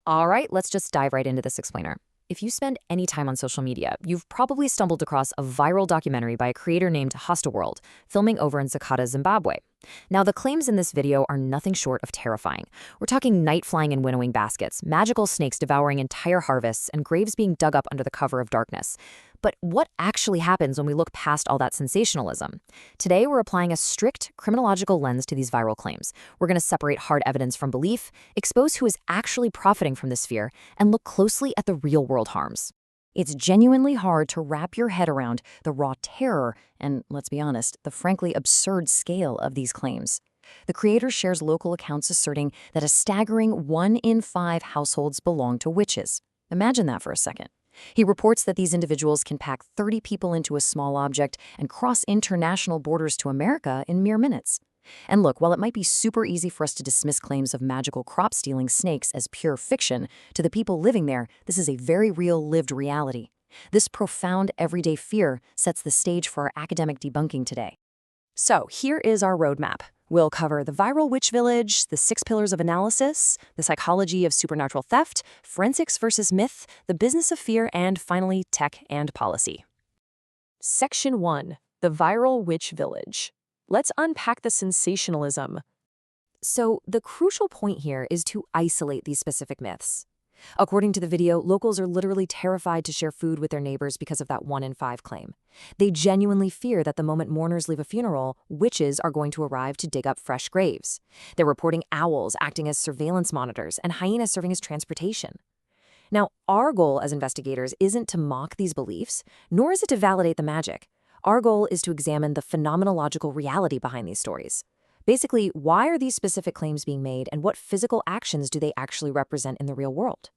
All right, let's just dive right into this explainer. If you spend any time on social media, you've probably stumbled across a viral documentary by a creator named World, filming over in Zaka, Zimbabwe. Now, the claims in this video are nothing short of terrifying. We're talking night flying in winnowing baskets, magical snakes devouring entire harvests, and graves being dug up under the cover of darkness. But what actually happens when we look past all that sensationalism? Today, we're applying a strict criminological lens to these viral claims. We're going to separate hard evidence from belief, expose who is actually profiting from this fear, and look closely at the real-world harms. It's genuinely hard to wrap your head around the raw terror and, let's be honest, the frankly absurd scale of these claims. The creator shares local accounts asserting that a staggering 1 in 5 households belong to witches. Imagine that for a second. He reports that these individuals can pack 30 people into a small object and cross international borders to America in mere minutes. And look, while it might be super easy for us to dismiss claims of magical crop-stealing snakes as pure fiction, to the people living there, this is a very real lived reality. This profound everyday fear sets the stage for our academic debunking today. So here is our roadmap. We'll cover the viral witch village, the 6 pillars of analysis, the psychology of supernatural theft, forensics versus myth, the business of fear, and finally, tech and policy. Section 1. The viral witch village. Let's unpack the sensationalism. So the crucial point here is to isolate these specific myths. According to the video, locals are literally terrified to share food with their neighbors because of that 1 in 5 claim. They genuinely fear that the moment mourners leave a funeral, witches are going to arrive to dig up fresh graves. They're reporting owls acting as surveillance monitors and hyenas serving as transportation. Now, our goal as investigators isn't to mock these beliefs, nor is it to validate the magic. Our goal is to examine the phenomenological reality behind these stories. Basically, why are these specific claims being made and what physical actions do they actually represent in the real world?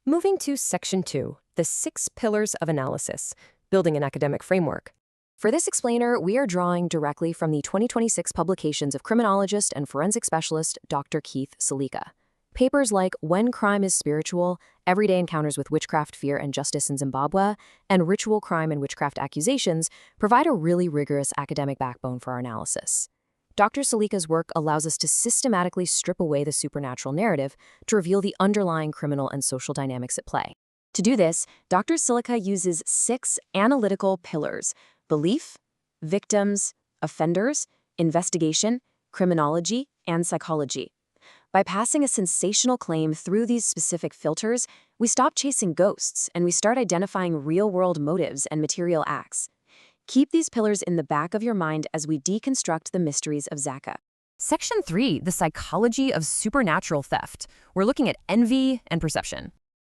Moving to Section 2, the 6 pillars of analysis, building an academic framework. For this explainer, we are drawing directly from the 2026 publications of criminologist and forensic specialist Dr. Keith Silika. Papers like When Crime is Spiritual, Everyday Encounters with Witchcraft, Fear, and Justice in Zimbabwe, and Ritual Crime and Witchcraft Accusations provide a really rigorous academic backbone for our analysis. Dr. Silika's work allows us to systematically strip away the supernatural narrative to reveal the underlying criminal and social dynamics at play. To do this, Dr. Silika uses 6 analytical pillars: belief, victims, offenders, investigation, criminology, and psychology. By passing a sensational claim through these specific filters, we stop chasing ghosts and we start identifying real-world motives and material acts. Keep these pillars in the back of your mind as we deconstruct the mysteries of Zaka. Section 3, the psychology of supernatural theft. We're looking at envy and perception.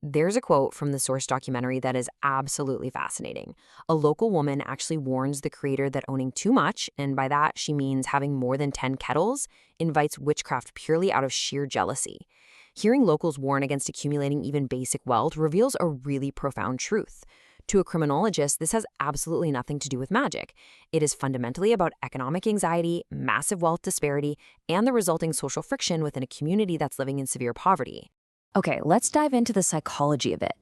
There's a quote from the source documentary that is absolutely fascinating. A local woman actually warns the creator that owning too much, and by that she means having more than 10 kettles, invites witchcraft purely out of sheer jealousy. Hearing locals warn against accumulating even basic wealth reveals a really profound truth. To a criminologist, this has absolutely nothing to do with magic. It is fundamentally about economic anxiety, massive wealth disparity, and the resulting social friction within a community that's living in severe poverty. Okay, let's dive into the psychology of it.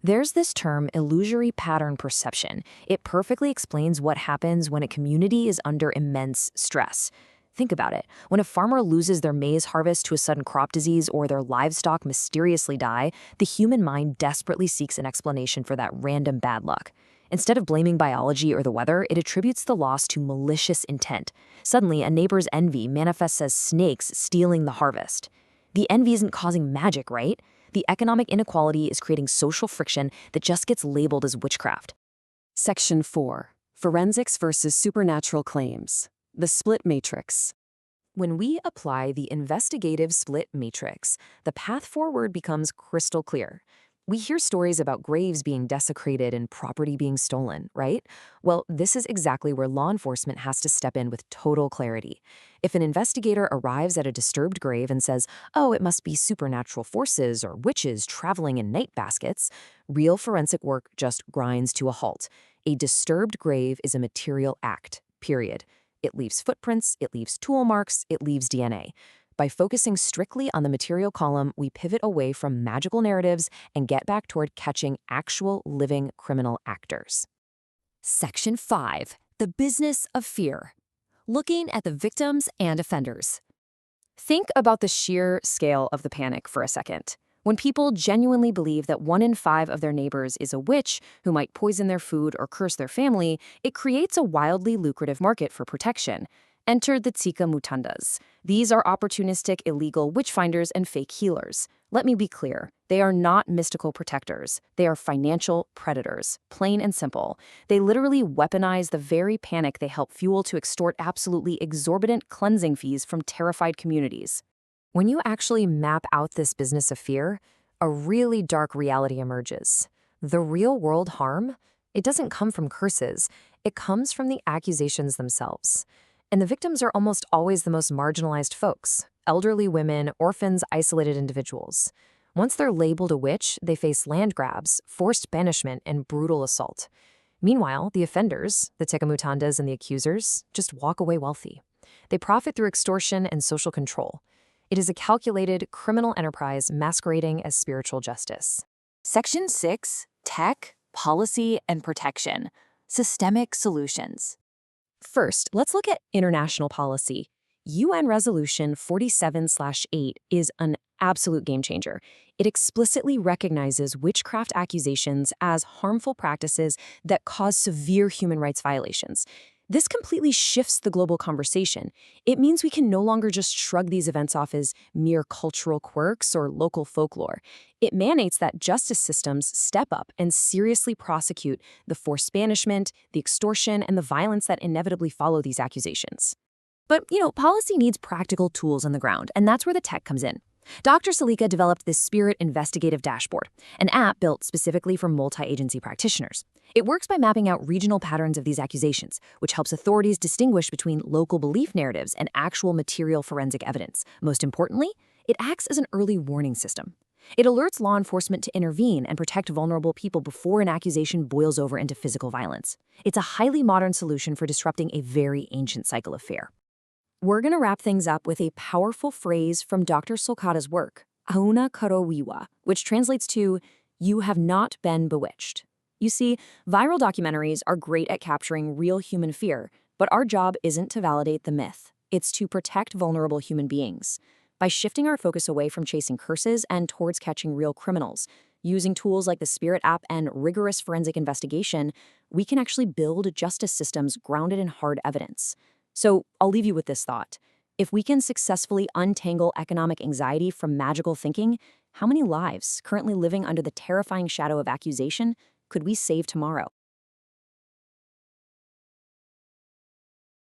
There's this term, illusory pattern perception. It perfectly explains what happens when a community is under immense stress. Think about it. When a farmer loses their maize harvest to a sudden crop disease or their livestock mysteriously die, the human mind desperately seeks an explanation for that random bad luck. Instead of blaming biology or the weather, it attributes the loss to malicious intent. Suddenly, a neighbor's envy manifests as snakes stealing the harvest. The envy isn't causing magic, right? The economic inequality is creating social friction that just gets labeled as witchcraft. Section 4. Forensics versus supernatural claims. The Split Matrix. When we apply the Investigative Split Matrix, the path forward becomes crystal clear. We hear stories about graves being desecrated and property being stolen, right? Well, this is exactly where law enforcement has to step in with total clarity. If an investigator arrives at a disturbed grave and says, "Oh, it must be supernatural forces or witches traveling in night baskets," real forensic work just grinds to a halt. A disturbed grave is a material act, period. It leaves footprints, it leaves tool marks, it leaves DNA. By focusing strictly on the material column, we pivot away from magical narratives and get back toward catching actual living criminal actors. Section 5. The business of fear. Looking at the victims and offenders. Think about the sheer scale of the panic for a second. When people genuinely believe that 1 in 5 of their neighbors is a witch who might poison their food or curse their family, it creates a wildly lucrative market for protection. Enter the Tsikamutandas. These are opportunistic, illegal witchfinders and fake healers. Let me be clear, they are not mystical protectors. They are financial predators, plain and simple. They literally weaponize the very panic they help fuel to extort absolutely exorbitant cleansing fees from terrified communities. When you actually map out this business of fear, a really dark reality emerges. The real-world harm, it doesn't come from curses. It comes from the accusations themselves. And the victims are almost always the most marginalized folks: elderly women, orphans, isolated individuals. Once they're labeled a witch, they face land grabs, forced banishment, and brutal assault. Meanwhile, the offenders, the Tsikamutandas and the accusers, just walk away wealthy. They profit through extortion and social control. It is a calculated criminal enterprise masquerading as spiritual justice. Section 6, Tech, Policy, and Protection. Systemic Solutions. First, let's look at international policy. UN Resolution 47/8 is an absolute game changer. It explicitly recognizes witchcraft accusations as harmful practices that cause severe human rights violations. This completely shifts the global conversation. It means we can no longer just shrug these events off as mere cultural quirks or local folklore. It mandates that justice systems step up and seriously prosecute the forced banishment, the extortion, and the violence that inevitably follow these accusations. But, policy needs practical tools on the ground, and that's where the tech comes in. Dr. Silika developed this Spirit Investigative Dashboard, an app built specifically for multi-agency practitioners. It works by mapping out regional patterns of these accusations, which helps authorities distinguish between local belief narratives and actual material forensic evidence. Most importantly, it acts as an early warning system. It alerts law enforcement to intervene and protect vulnerable people before an accusation boils over into physical violence. It's a highly modern solution for disrupting a very ancient cycle of fear. We're going to wrap things up with a powerful phrase from Dr. Solkata's work, Auna Karowiwa, which translates to, "You have not been bewitched." You see, viral documentaries are great at capturing real human fear, but our job isn't to validate the myth. It's to protect vulnerable human beings. By shifting our focus away from chasing curses and towards catching real criminals, using tools like the Spirit app and rigorous forensic investigation, we can actually build justice systems grounded in hard evidence. So I'll leave you with this thought. If we can successfully untangle economic anxiety from magical thinking, how many lives currently living under the terrifying shadow of accusation could we save tomorrow?